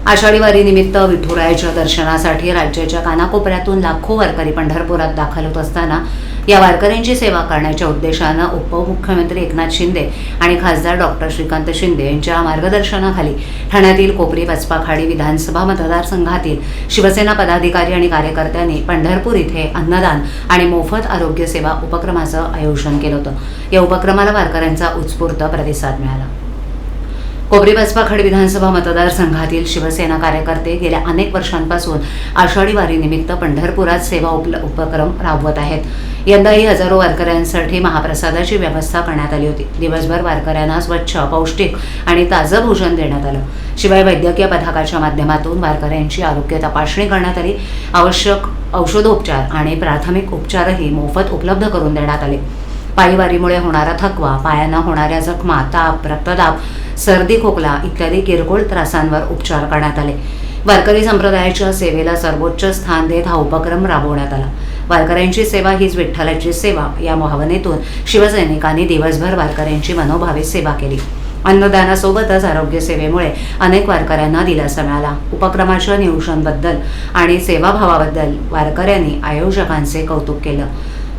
आषाढी वारीनिमित्त विठुरायाच्या दर्शनासाठी राज्याच्या कानाकोपऱ्यातून लाखो वारकरी पंढरपुरात दाखल होत असताना या वारकऱ्यांची सेवा करण्याच्या उद्देशानं उपमुख्यमंत्री एकनाथ शिंदे आणि खासदार डॉक्टर श्रीकांत शिंदे यांच्या मार्गदर्शनाखाली ठाण्यातील कोपरी पचपाखाडी विधानसभा मतदारसंघातील शिवसेना पदाधिकारी आणि कार्यकर्त्यांनी पंढरपूर इथे अन्नदान आणि मोफत आरोग्य सेवा उपक्रमाचं आयोजन केलं होतं। या उपक्रमाला वारकऱ्यांचा उत्स्फूर्त प्रतिसाद मिळाला। कोपरी पचपाखाडी विधानसभा मतदारसंघातील शिवसेना कार्यकर्ते गेल्या अनेक वर्षांपासून आषाढी वारीनिमित्त पंढरपुरात सेवा उपक्रम राबवत आहेत। यंदाही हजारो वारकऱ्यांसाठी महाप्रसादाची व्यवस्था करण्यात आली होती। दिवसभर वारकऱ्यांना स्वच्छ, पौष्टिक आणि ताजं भोजन देण्यात आलं। शिवाय वैद्यकीय पथकाच्या माध्यमातून वारकऱ्यांची आरोग्य तपासणी करण्यात आली। आवश्यक औषधोपचार आणि प्राथमिक उपचारही मोफत उपलब्ध करून देण्यात आले। पायीवारीमुळे होणारा थकवा, पायांना होणाऱ्या जखमा, ताप, रक्तदाब, सर्दी, खोकला इत्यादी किरकोळ त्रासांवर उपचार करण्यात आले। वारकरी संप्रदायाच्या सेवेला सर्वोच्च स्थान देत हा उपक्रम राबवण्यात आला। वारकऱ्यांची सेवा हीच विठ्ठलाची सेवा या भावनेतून शिवसैनिकांनी दिवसभर वारकऱ्यांची मनोभावे सेवा केली। अन्नदानासोबतच आरोग्य सेवेमुळे अनेक वारकऱ्यांना दिलासा मिळाला। उपक्रमाच्या नियोजनाबद्दल आणि सेवाभावाबद्दल वारकऱ्यांनी आयोजकांचे कौतुक केलं।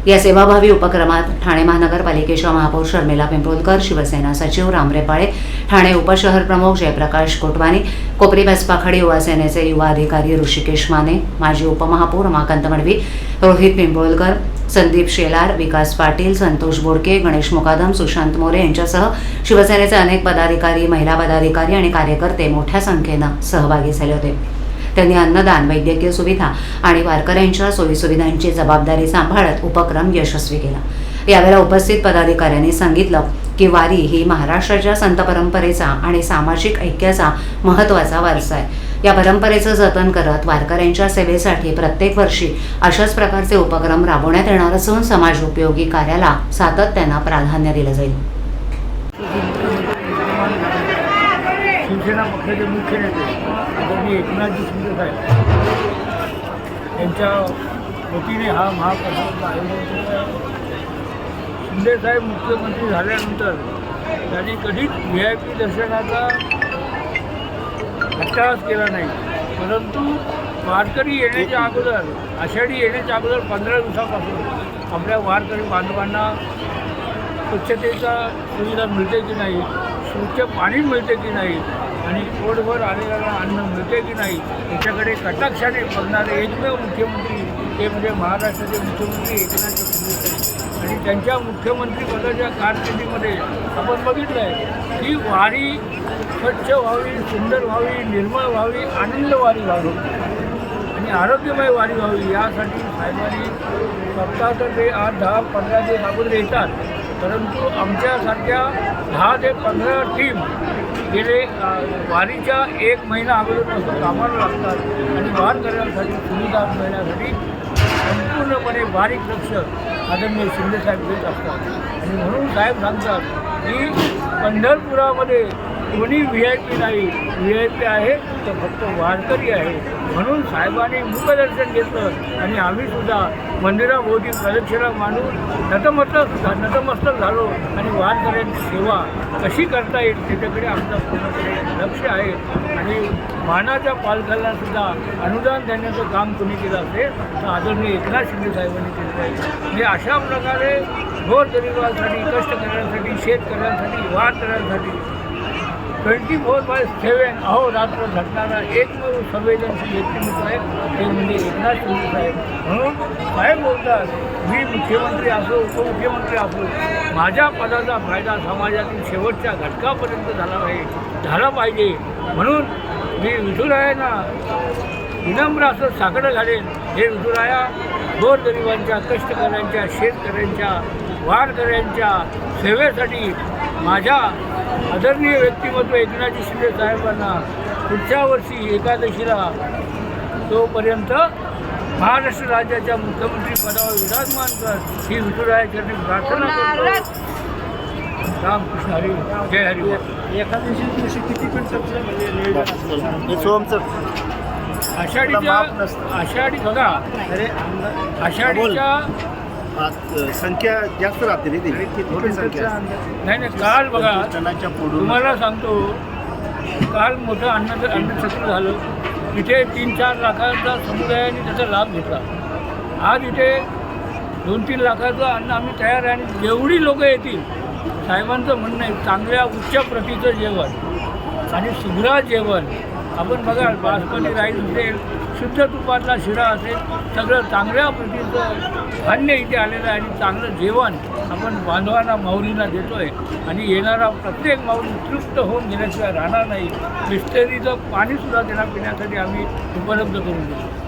या सेवाभावी उपक्रमात ठाणे महानगरपालिकेच्या महापौर शर्मिला पिंपळकर, शिवसेना सचिव राम रेपाळे, ठाणे उपशहर प्रमुख जयप्रकाश कोटवानी, कोपरी पचपाखाडी युवा सेनेचे युवा अधिकारी ऋषिकेश माने, माजी उपमहापौर रमाकांत मडवी, रोहित पिंपळकर, संदीप शेलार, विकास पाटील, संतोष बोडके, गणेश मुकादम, सुशांत मोरे यांच्यासह शिवसेनेचे अनेक पदाधिकारी, महिला पदाधिकारी आणि कार्यकर्ते मोठ्या संख्येनं सहभागी झाले होते। त्यांनी अन्नदान, वैद्यकीय सुविधा आणि वारकऱ्यांच्या सोयीसुविधांची जबाबदारी सांभाळत उपक्रम यशस्वी केला। यावेळेला उपस्थित पदाधिकाऱ्यांनी सांगितलं की वारी ही महाराष्ट्राच्या संत परंपरेचा आणि सामाजिक ऐक्याचा महत्त्वाचा वारसा आहे। या परंपरेचं जतन करत वारकऱ्यांच्या सेवेसाठी प्रत्येक वर्षी अशाच प्रकारचे उपक्रम राबवण्यात येणार असून समाज उपयोगी कार्याला सातत्यानं प्राधान्य दिलं जाईल। शिवसेना पक्षाचे मुख्य नेते आदरणीय एकनाथजी शिंदे साहेब यांच्या वतीने हा महाप्रसादाचं आयोजन केलं आहे। शिंदे साहेब मुख्यमंत्री झाल्यानंतर त्यांनी कधीच VIP दर्शनाचा अट्टहास केला नाही, परंतु वारकरी येण्याच्या अगोदर, आषाढी येण्याच्या अगोदर 15 दिवसापासून आपल्या वारकरी बांधवांना स्वच्छतेचा सुविधा मिळते की नाही, स्वच्छ पाणी मिळते की नाही आणि पोटभर आलेल्याला अन्न मिळते की नाही याच्याकडे कटाक्षाने बघणारे एकमेव मुख्यमंत्री ते म्हणजे महाराष्ट्राचे मुख्यमंत्री एकनाथ शिंदे आणि त्यांच्या मुख्यमंत्रीपदाच्या कारकिर्दीमध्ये आपण बघितलं आहे की वारी स्वच्छ व्हावी, सुंदर व्हावी, निर्मळ व्हावी, आनंदवारी व्हावी आणि आरोग्यमय वारी व्हावी यासाठी साहेबांनी सप्ताहातर्फे 8, 10, 15 दिवस अगोदर येतात, परंतु आमच्यासारख्या 10 ते 15 टीम गेले वारीच्या 1 महिना अगोदरपासून कामाला लागतात आणि वारकऱ्यांसाठी सुविधा मिळण्यासाठी संपूर्णपणे बारीक लक्ष आदरणीय शिंदेसाहेब देत असतात आणि म्हणून साहेब सांगतात की पंढरपुरामध्ये कोणी VIP नाही, VIP आहे तर फक्त वारकरी आहे। म्हणून साहेबांनी मुखदर्शन घेतलं आणि आम्हीसुद्धा मंदिराभोवती प्रदक्षिणा मांडून नतमस्तक झालो आणि वारकऱ्यांची सेवा कशी करता येईल त्याच्याकडे आमचं पूर्णपणे लक्ष आहे आणि मानाच्या पालख्यालासुद्धा अनुदान देण्याचं काम कोणी केलं असेल तर आदरणीय एकनाथ शिंदे साहेबांनी केलं आहे। म्हणजे अशा प्रकारे गोरगरिबांसाठी, कष्टकऱ्यांसाठी, शेतकऱ्यांसाठी, वारकऱ्यांसाठी 24/7 अहोरात्र झटणारा एकमेव संवेदनशील व्यक्तिमत्व आहे ते म्हणजे एकनाथ शिंदे साहेब। म्हणून साहेब बोलतात, मी मुख्यमंत्री असो, उपमुख्यमंत्री असो, माझ्या पदाचा फायदा समाजातील शेवटच्या घटकापर्यंत झाला पाहिजे। म्हणून मी विठुरायांना विनम्र असं साकडं घालेन, हे विठुराया गोरगरिबांच्या, कष्टकऱ्यांच्या, शेतकऱ्यांच्या, वारकऱ्यांच्या सेवेसाठी माझ्या आदरणीय व्यक्तिमत्व एकनाथजी शिंदे साहेबांना पुढच्या वर्षी एकादशीला तोपर्यंत महाराष्ट्र राज्याच्या मुख्यमंत्री पदावर विराजमान कर ही विठुरायाचरणी प्रार्थना करतो। रामकृष्ण हरी, जय हरी। एकादशी दिवशी किती आषाढी बघा, आषाढीच्या संख्या जास्त राहते रे, थोडी संख्या नाही काल बघा तुम्हाला सांगतो काल मोठं अन्नछत्र झालं. इथे 3-4 लाखाचा समुदायाने त्याचा लाभ घेतला. आज इथे 2-3 लाखाचं अन्न आम्ही तयार आहे आणि जेवढी लोकं येतील, साहेबांचं म्हणणं आहे चांगल्या उच्च प्रतीचं जेवण आणि सुग्रा जेवण. आपण बघाल बासमती राईस असेल, शुद्ध तुपातला शिरा असेल, सगळं चांगल्या प्रतीचं धान्य इथे आलेलं आहे आणि चांगलं जेवण आपण बांधवांना माऊलींना देतो आहे आणि येणारा प्रत्येक माऊली तृप्त होऊन गेल्याशिवाय राहणार नाही. बिस्लरीचं पाणीसुद्धा त्यांना पिण्यासाठी आम्ही उपलब्ध करून देतो.